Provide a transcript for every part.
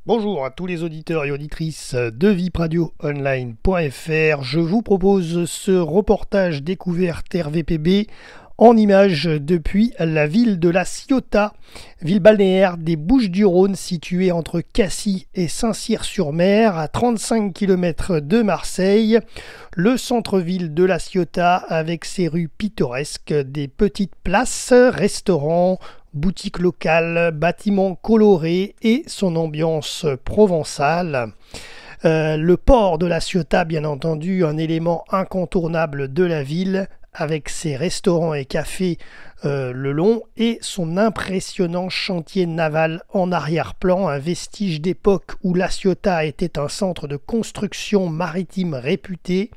Bonjour à tous les auditeurs et auditrices de vipradioonline.fr. Je vous propose ce reportage découverte RVPB en images depuis la ville de La Ciotat, ville balnéaire des Bouches-du-Rhône située entre Cassis et Saint-Cyr-sur-Mer à 35 km de Marseille. Le centre-ville de La Ciotat avec ses rues pittoresques, des petites places, restaurants, boutiques locales, bâtiments colorés et son ambiance provençale. Le port de La Ciotat, bien entendu, un élément incontournable de la ville, avec ses restaurants et cafés le long et son impressionnant chantier naval en arrière-plan, un vestige d'époque où La Ciotat était un centre de construction maritime réputé.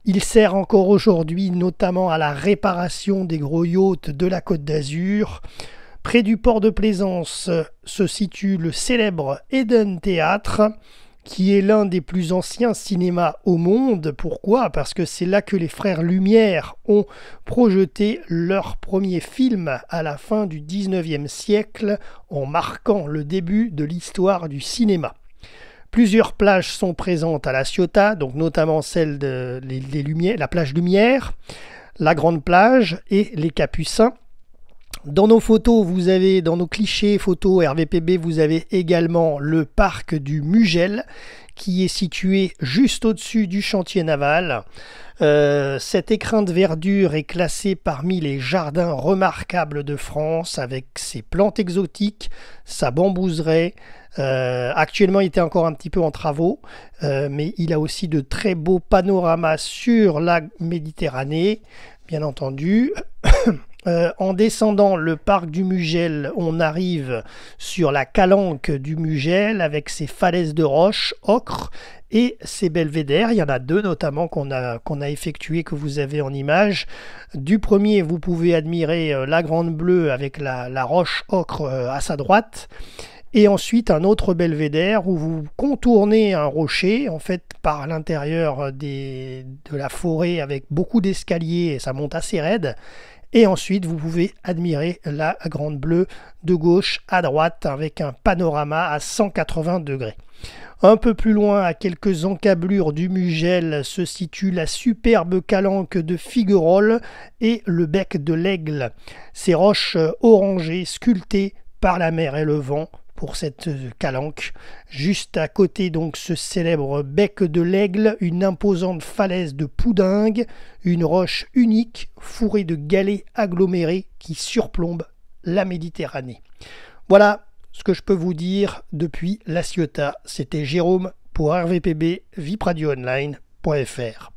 Il sert encore aujourd'hui notamment à la réparation des gros yachts de la Côte d'Azur. Près du port de Plaisance se situe le célèbre Eden Theatre, qui est l'un des plus anciens cinémas au monde. Pourquoi ? Parce que c'est là que les frères Lumière ont projeté leur premier film à la fin du 19e siècle, en marquant le début de l'histoire du cinéma. Plusieurs plages sont présentes à La Ciotat, donc notamment celle de les Lumières, la plage Lumière, la Grande Plage et les Capucins. Dans nos photos, dans nos clichés photos RVPB, vous avez également le parc du Mugel qui est situé juste au-dessus du chantier naval. Cet écrin de verdure est classé parmi les jardins remarquables de France avec ses plantes exotiques, sa bambouseraie. Actuellement, il était encore un petit peu en travaux, mais il a aussi de très beaux panoramas sur la Méditerranée, bien entendu. En descendant le parc du Mugel, on arrive sur la calanque du Mugel avec ses falaises de roches, ocre et ses belvédères. Il y en a deux notamment qu'on a effectués, que vous avez en image. Du premier, vous pouvez admirer la Grande Bleue avec la roche ocre à sa droite. Et ensuite un autre belvédère où vous contournez un rocher, en fait par l'intérieur de la forêt avec beaucoup d'escaliers et ça monte assez raide. Et ensuite, vous pouvez admirer la Grande Bleue de gauche à droite avec un panorama à 180 degrés. Un peu plus loin, à quelques encablures du Mugel, se situe la superbe calanque de Figuerolles et le bec de l'Aigle. Ces roches orangées sculptées par la mer et le vent pour cette calanque. Juste à côté, donc, ce célèbre bec de l'Aigle, une imposante falaise de Poudingue, une roche unique fourrée de galets agglomérés qui surplombe la Méditerranée. Voilà ce que je peux vous dire depuis La Ciotat. C'était Jérôme pour RVPB, vipradioonline.fr.